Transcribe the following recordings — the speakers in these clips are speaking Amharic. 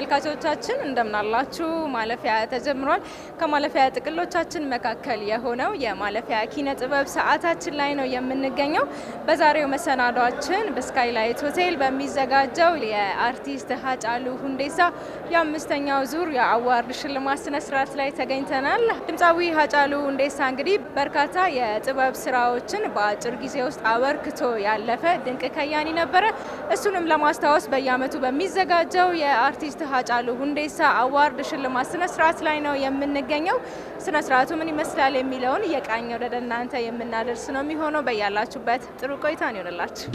ተመልካቾቻችን እንደምን አላችሁ? ማለፊያ ተጀምሯል። ከማለፊያ ጥቅሎቻችን መካከል የሆነው የማለፊያ ኪነ ጥበብ ሰዓታችን ላይ ነው የምንገኘው። በዛሬው መሰናዷችን በስካይላይት ሆቴል በሚዘጋጀው የአርቲስት ሃጫሉ ሁንዴሳ የአምስተኛው ዙር የአዋርድ ሽልማት ስነ ስርዓት ላይ ተገኝተናል። ድምፃዊ ሃጫሉ ሁንዴሳ እንግዲህ በርካታ የጥበብ ስራዎችን በአጭር ጊዜ ውስጥ አበርክቶ ያለፈ ድንቅ ከያኒ ነበረ። እሱንም ለማስታወስ በየዓመቱ በሚዘጋጀው የአርቲስት ሃጫሉ ሁንዴሳ አዋርድ ሽልማት ስነ ስርዓት ላይ ነው የምንገኘው። ስነ ስርዓቱ ምን ይመስላል የሚለውን እየቃኘ ወደ እናንተ የምናደርስ ነው የሚሆነው። በያላችሁበት ጥሩ ቆይታ ይሆንላችሁ።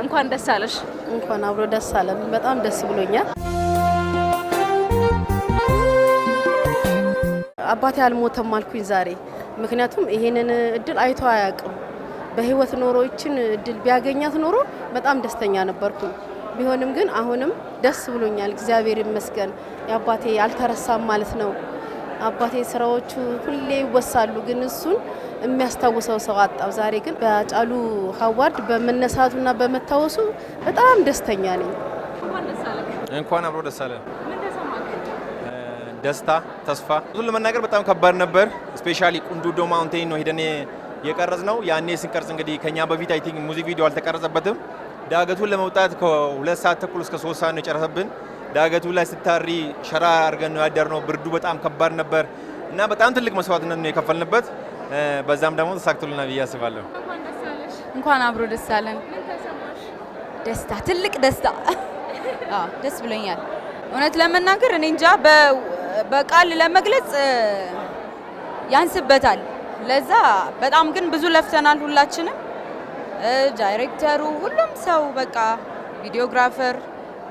እንኳን ደስ አለሽ። እንኳን አብሮ ደስ አለን። በጣም ደስ ብሎኛል። አባቴ አልሞተም አልኩኝ ዛሬ። ምክንያቱም ይሄንን እድል አይቶ አያውቅም። በህይወት ኖሮ ይችን እድል ቢያገኛት ኖሮ በጣም ደስተኛ ነበርኩኝ። ቢሆንም ግን አሁንም ደስ ብሎኛል። እግዚአብሔር ይመስገን። የአባቴ አልተረሳም ማለት ነው። አባቴ ስራዎቹ ሁሌ ይወሳሉ፣ ግን እሱን የሚያስታውሰው ሰው አጣው። ዛሬ ግን በሃጫሉ አዋርድ በመነሳቱና በመታወሱ በጣም ደስተኛ ነኝ። እንኳን አብሮ ደስ አለ። ደስታ፣ ተስፋ ብዙ ለመናገር በጣም ከባድ ነበር። ስፔሻሊ ቁንዱዶ ማውንቴን ነው ሄደን የቀረጽ ነው። ያኔ ስንቀርጽ እንግዲህ ከኛ በፊት አይ ቲንክ ሙዚክ ቪዲዮ አልተቀረጸበትም። ዳገቱን ለመውጣት ከ2 ሰዓት ተኩል እስከ 3 ሰዓት ነው የጨረሰብን። ዳገቱ ላይ ስታሪ ሸራ አድርገን ነው ያደርነው። ብርዱ በጣም ከባድ ነበር እና በጣም ትልቅ መስዋዕትነት ነው የከፈልንበት። በዛም ደግሞ ተሳክቶልናል ብዬ አስባለሁ። እንኳን አብሮ ደስ አለን። ደስታ፣ ትልቅ ደስታ። ደስ ብሎኛል። እውነት ለመናገር እኔ እንጃ በቃል ለመግለጽ ያንስበታል። ለዛ በጣም ግን ብዙ ለፍተናል ሁላችንም። ዳይሬክተሩ፣ ሁሉም ሰው በቃ ቪዲዮግራፈር፣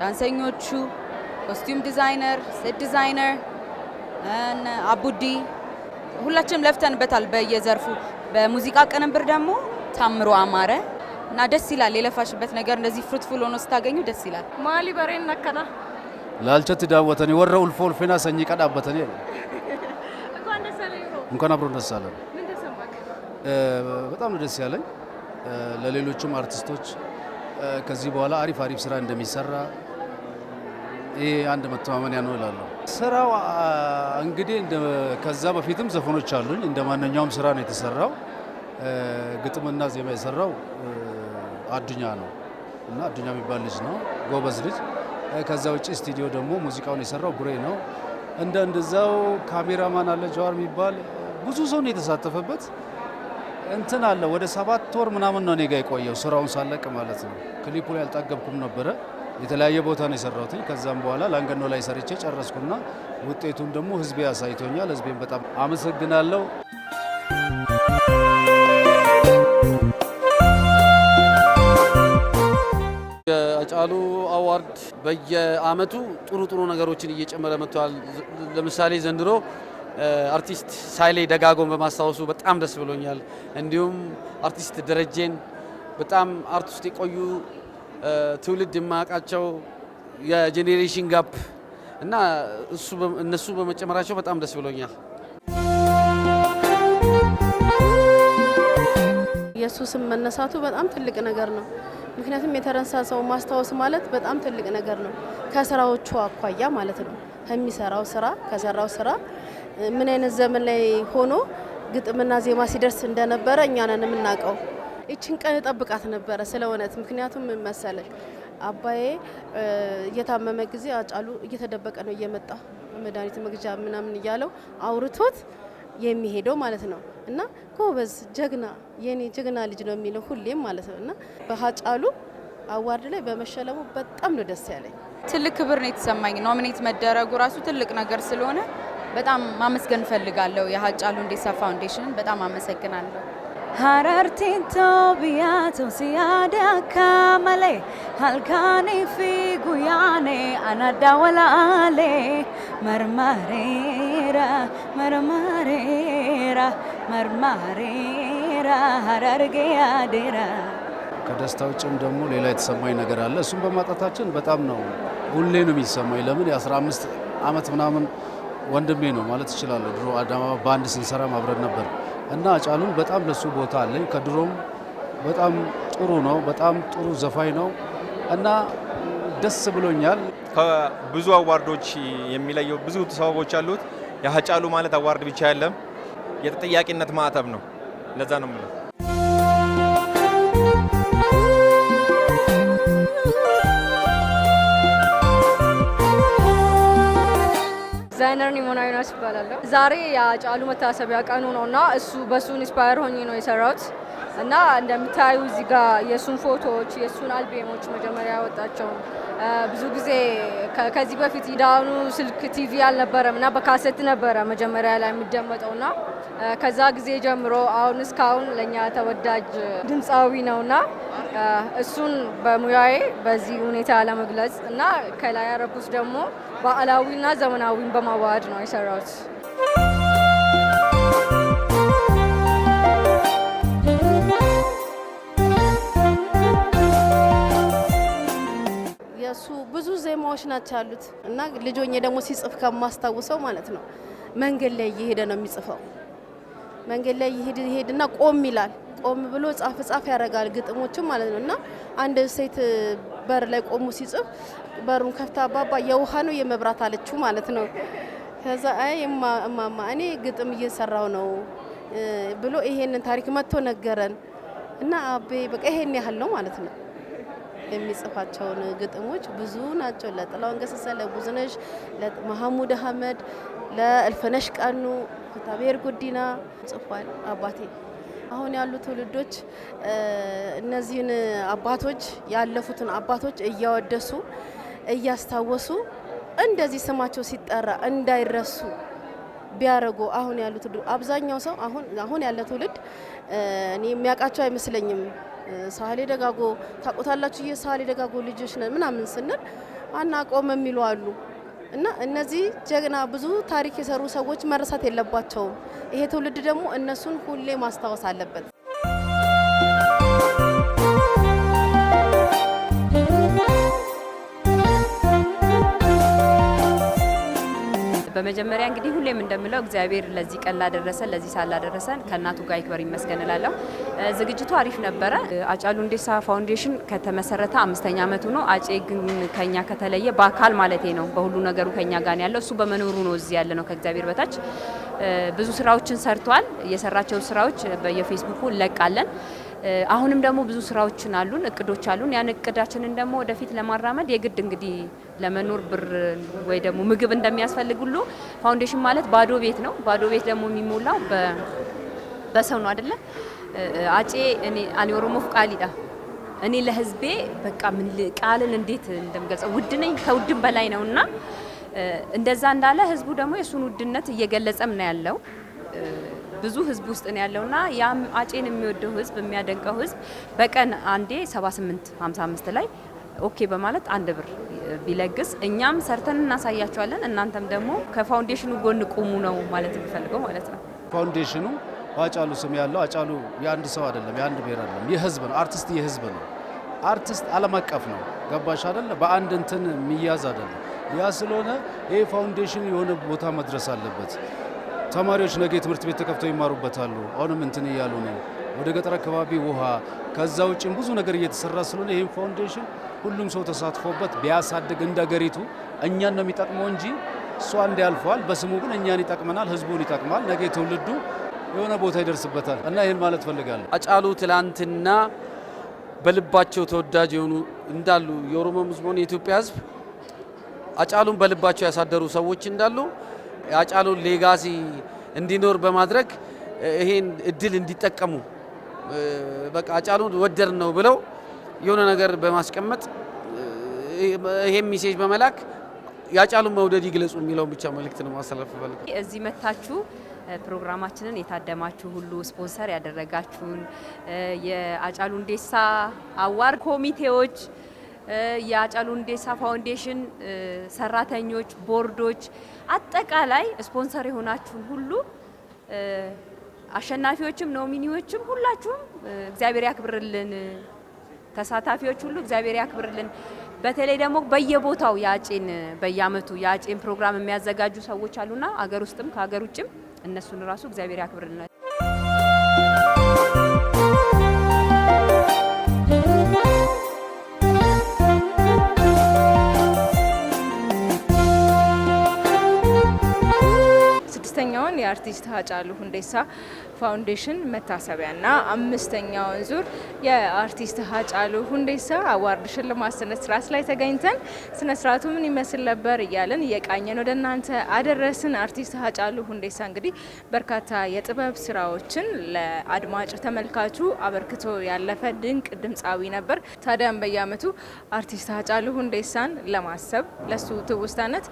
ዳንሰኞቹ፣ ኮስቲዩም ዲዛይነር፣ ሴት ዲዛይነር አቡዲ ሁላችንም ለፍተንበታል በየዘርፉ። በሙዚቃ ቅንብር ደግሞ ታምሮ አማረ እና ደስ ይላል። የለፋሽበት ነገር እንደዚህ ፍሩትፉል ሆኖ ስታገኙ ደስ ይላል። ማሊ በሬን ነከና ላልቸት ዳወተኒ ወረ ኡልፎ ኡልፌና ሰኝ ቀዳበተኒ እንኳን ደስ አለኝ። እንኳን አብሮ ደስ አለን። ምን ተሰማክ? በጣም ነው ደስ ያለኝ። ለሌሎችም አርቲስቶች ከዚህ በኋላ አሪፍ ስራ እንደሚሰራ ይሄ አንድ መተማመኛ ነው እላለሁ። ስራው እንግዲህ ከዛ በፊትም ዘፈኖች አሉኝ። እንደማንኛውም ስራ ነው የተሰራው። ግጥምና ዜማ የሰራው አዱኛ ነው እና አዱኛ የሚባል ልጅ ነው፣ ጎበዝ ልጅ። ከዛ ውጪ ስቱዲዮ ደግሞ ሙዚቃውን የሰራው ቡሬ ነው። እንደዛው ካሜራማን አለ ጀዋር የሚባል ብዙ ሰው ነው የተሳተፈበት። እንትን አለ ወደ 7 ወር ምናምን ነው እኔ ጋር የቆየው ስራውን ሳለቅ ማለት ነው። ክሊፑ ላይ አልጠገብኩም ነበረ። የተለያየ ቦታ ነው የሰራሁት። ከዛም በኋላ ላንገኖ ላይ ሰርቼ ጨረስኩና ውጤቱን ደግሞ ህዝቤ ያሳይቶኛል። ህዝቤን በጣም አመሰግናለሁ። የሃጫሉ አዋርድ በየአመቱ ጥሩ ነገሮችን እየጨመረ መጥቷል። ለምሳሌ ዘንድሮ አርቲስት ሳይሌ ደጋጎን በማስታወሱ በጣም ደስ ብሎኛል። እንዲሁም አርቲስት ደረጀን በጣም አርት ውስጥ የቆዩ ትውልድ የማያውቃቸው የጄኔሬሽን ጋፕ እና እነሱ በመጨመራቸው በጣም ደስ ብሎኛል። ኢየሱስም መነሳቱ በጣም ትልቅ ነገር ነው። ምክንያቱም የተረሳ ሰው ማስታወስ ማለት በጣም ትልቅ ነገር ነው። ከስራዎቹ አኳያ ማለት ነው። ከሚሰራው ስራ ከሰራው ስራ ምን አይነት ዘመን ላይ ሆኖ ግጥምና ዜማ ሲደርስ እንደነበረ እኛ ነን የምናውቀው። እቺን ቀን ጠብቃት ነበረ ስለ እውነት። ምክንያቱም መሰለሽ አባዬ እየታመመ ጊዜ አጫሉ እየተደበቀ ነው እየመጣ መድኃኒት መግዣ ምናምን እያለው አውርቶት የሚሄደው ማለት ነው። እና ጎበዝ ጀግና የኔ ጀግና ልጅ ነው የሚለው ሁሌም ማለት ነው። እና በሀጫሉ አዋርድ ላይ በመሸለሙ በጣም ነው ደስ ያለኝ። ትልቅ ክብር ነው የተሰማኝ። ኖሚኔት መደረጉ ራሱ ትልቅ ነገር ስለሆነ በጣም ማመስገን ፈልጋለሁ። የሀጫሉ ሁንዴሳ ፋውንዴሽንን በጣም አመሰግናለሁ። Harartiin Tobiyaatu siyaada kamale halkanii fi guyyaane anadda walaale marmareera marmareera marmareera hararge yaadera ከደስታ ውጭም ደግሞ ሌላ የተሰማኝ ነገር አለ። እሱም በማጣታችን በጣም ነው ሁሌ ነው የሚሰማኝ። ለምን የ15 ዓመት ምናምን ወንድሜ ነው ማለት እችላለሁ። ድሮ አዳማ ባንድ ስንሰራ አብረን ነበር እና አጫሉን በጣም ለሱ ቦታ አለኝ። ከድሮም በጣም ጥሩ ነው፣ በጣም ጥሩ ዘፋኝ ነው እና ደስ ብሎኛል። ከብዙ አዋርዶች የሚለየው ብዙ ሰበቦች አሉት። የሀጫሉ ማለት አዋርድ ብቻ አይደለም፣ የተጠያቂነት ማዕተብ ነው። ለዛ ነው የምለው። ዲዛይነር ኒሞናዊ ናስ ይባላለሁ። ዛሬ የሀጫሉ መታሰቢያ ቀኑ ነውና እሱ በሱ ኢንስፓየር ሆኜ ነው የሰራሁት እና እንደምታዩ እዚህ ጋር የሱን ፎቶዎች የሱን አልበሞች መጀመሪያ ያወጣቸው ብዙ ጊዜ ከዚህ በፊት ኢዳኑ ስልክ ቲቪ አልነበረም እና በካሴት ነበረ መጀመሪያ ላይ የሚደመጠውና ከዛ ጊዜ ጀምሮ አሁን እስካሁን ለኛ ተወዳጅ ድምፃዊ ነውና እሱን በሙያዬ በዚህ ሁኔታ ለመግለጽ እና ከላይ ያረኩት ደግሞ ባህላዊና ዘመናዊን በማዋሃድ ነው የሰራሁት። የሱ ብዙ ዜማዎች ናቸው ያሉት እና ልጆኜ ደግሞ ሲጽፍ ከማስታውሰው ማለት ነው መንገድ ላይ እየሄደ ነው የሚጽፈው። መንገድ ላይ ይሄድና ቆም ይላል። ቆም ብሎ ጻፍ ያደርጋል ግጥሞችም ማለት ነው እና አንድ ሴት በር ላይ ቆሞ ሲጽፍ በሩን ከፍታ አባባ የውሃ ነው የመብራት አለችው ማለት ነው። ከዛ አይ እማማ እኔ ግጥም እየሰራው ነው ብሎ ይሄንን ታሪክ መጥቶ ነገረን እና አቤ በቃ ይሄን ያህል ነው ማለት ነው። የሚጽፋቸውን ግጥሞች ብዙ ናቸው። ለጥላሁን ገሰሰ፣ ለቡዝነሽ፣ ለመሐሙድ አህመድ፣ ለእልፍነሽ ቀኑ፣ ፍትሐብሔር ጉዲና ጽፏል አባቴ። አሁን ያሉ ትውልዶች እነዚህን አባቶች ያለፉትን አባቶች እያወደሱ እያስታወሱ እንደዚህ ስማቸው ሲጠራ እንዳይረሱ ቢያረጉ አሁን ያሉት አብዛኛው ሰው አሁን ያለ ትውልድ እኔ የሚያውቃቸው አይመስለኝም። ሳህሌ ደጋጎ ታቆታላችሁ የሳህሌ ደጋጎ ልጆች ነን ምናምን ስንል አናቆም የሚሉ አሉ እና እነዚህ ጀግና ብዙ ታሪክ የሰሩ ሰዎች መረሳት የለባቸውም። ይሄ ትውልድ ደግሞ እነሱን ሁሌ ማስታወስ አለበት። በመጀመሪያ እንግዲህ ሁሌም እንደምለው እግዚአብሔር ለዚህ ቀን ላደረሰን ለዚህ ሰዓት ላደረሰን ከእናቱ ጋር ይክበር ይመስገን እላለሁ። ዝግጅቱ አሪፍ ነበረ። ሃጫሉ ሁንዴሳ ፋውንዴሽን ከተመሰረተ 5ኛ ዓመቱ ነው። አጬ ግን ከኛ ከተለየ በአካል ማለቴ ነው በሁሉ ነገሩ ከኛ ጋር ያለው እሱ በመኖሩ ነው እዚህ ያለ ነው ከእግዚአብሔር በታች ብዙ ስራዎችን ሰርቷል። የሰራቸው ስራዎች በየፌስቡኩ እንለቃለን። አሁንም ደግሞ ብዙ ስራዎችን አሉን፣ እቅዶች አሉን። ያን እቅዳችንን ደግሞ ወደፊት ለማራመድ የግድ እንግዲህ ለመኖር ብር ወይ ደግሞ ምግብ እንደሚያስፈልግ ሁሉ ፋውንዴሽን ማለት ባዶ ቤት ነው። ባዶ ቤት ደግሞ የሚሞላው በሰው ነው አይደለ? አጬ እኔ ኦሮሞ ፍቃሊዳ እኔ ለህዝቤ በቃ ምን ቃልን እንዴት እንደምገልጸው ውድ ነኝ ከውድም በላይ ነውና እንደዛ እንዳለ ህዝቡ ደግሞ የሱን ውድነት እየገለጸም ነው ያለው። ብዙ ህዝብ ውስጥ ነው ያለውና ያም አጬን የሚወደው ህዝብ የሚያደንቀው ህዝብ በቀን አንዴ 78 55 ላይ ኦኬ በማለት 1 ብር ቢለግስ እኛም ሰርተን እናሳያቸዋለን። እናንተም ደግሞ ከፋውንዴሽኑ ጎን ቁሙ ነው ማለት የሚፈልገው ማለት ነው። ፋውንዴሽኑ ሃጫሉ ስም ያለው ሃጫሉ የአንድ ሰው አይደለም፣ የአንድ ብሔር አይደለም፣ የህዝብ ነው። አርቲስት የህዝብ ነው። አርቲስት ዓለም አቀፍ ነው። ገባሽ አይደለ? በአንድ እንትን የሚያዝ አይደለም። ያ ስለሆነ ይሄ ፋውንዴሽን የሆነ ቦታ መድረስ አለበት። ተማሪዎች ነገ ትምህርት ቤት ተከፍተው ይማሩበታሉ። አሁንም እንትን እያሉ ነው። ወደ ገጠር አካባቢ ውሃ፣ ከዛ ውጭም ብዙ ነገር እየተሰራ ስለሆነ ይሄን ፋውንዴሽን ሁሉም ሰው ተሳትፎበት ቢያሳድግ እንደ ሀገሪቱ እኛን ነው የሚጠቅመው እንጂ እሷ አንድ ያልፈዋል። በስሙ ግን እኛን ይጠቅመናል፣ ህዝቡን ይጠቅማል። ነገ ትውልዱ የሆነ ቦታ ይደርስበታል እና ይህን ማለት ፈልጋለሁ። አጫሉ ትላንትና በልባቸው ተወዳጅ የሆኑ እንዳሉ የኦሮሞ ህዝብ ሆነ የኢትዮጵያ ህዝብ አጫሉን በልባቸው ያሳደሩ ሰዎች እንዳሉ የአጫሉን ሌጋሲ እንዲኖር በማድረግ ይሄን እድል እንዲጠቀሙ በቃ አጫሉን ወደር ነው ብለው የሆነ ነገር በማስቀመጥ ይሄን ሜሴጅ በመላክ የአጫሉን መውደድ ይግለጹ የሚለውን ብቻ መልእክት ነው ማስተላለፍ ፈልጋለሁ። እዚህ መታችሁ ፕሮግራማችንን የታደማችሁ ሁሉ ስፖንሰር ያደረጋችሁን የአጫሉ ሁንዴሳ አዋርድ ኮሚቴዎች፣ የአጫሉ ሁንዴሳ ፋውንዴሽን ሰራተኞች፣ ቦርዶች፣ አጠቃላይ ስፖንሰር የሆናችሁን ሁሉ አሸናፊዎችም ኖሚኒዎችም ሁላችሁም እግዚአብሔር ያክብርልን። ተሳታፊዎች ሁሉ እግዚአብሔር ያክብርልን። በተለይ ደግሞ በየቦታው የአጬን በየአመቱ የአጬን ፕሮግራም የሚያዘጋጁ ሰዎች አሉና አገር ውስጥም ከሀገር ውጭም እነሱን ራሱ እግዚአብሔር ያክብርልን። ስድስተኛውን የአርቲስት ሃጫሉ ሁንዴሳ ፋውንዴሽን መታሰቢያና አምስተኛውን ዙር የአርቲስት ሃጫሉ ሁንዴሳ አዋርድ ሽልማት ስነ ስርዓት ላይ ተገኝተን ስነ ስርዓቱ ምን ይመስል ነበር እያለን እየቃኘን ወደ እናንተ አደረስን። አርቲስት ሃጫሉ ሁንዴሳ እንግዲህ በርካታ የጥበብ ስራዎችን ለአድማጭ ተመልካቹ አበርክቶ ያለፈ ድንቅ ድምፃዊ ነበር። ታዲያም በየአመቱ አርቲስት ሃጫሉ ሁንዴሳን ለማሰብ ለሱ ትውስታነት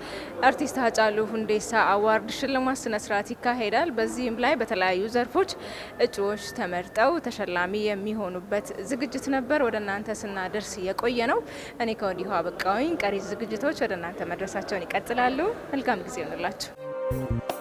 አርቲስት ሃጫሉ ሁንዴሳ አዋርድ ሽልማት ስነ ስርዓት ይካሄዳል። በዚህም ላይ በተለያዩ ዘርፎች እጩዎች ተመርጠው ተሸላሚ የሚሆኑበት ዝግጅት ነበር ወደ እናንተ ስናደርስ የቆየ ነው። እኔ ከወዲሁ አበቃውኝ። ቀሪ ዝግጅቶች ወደ እናንተ መድረሳቸውን ይቀጥላሉ። መልካም ጊዜ ይሆንላችሁ።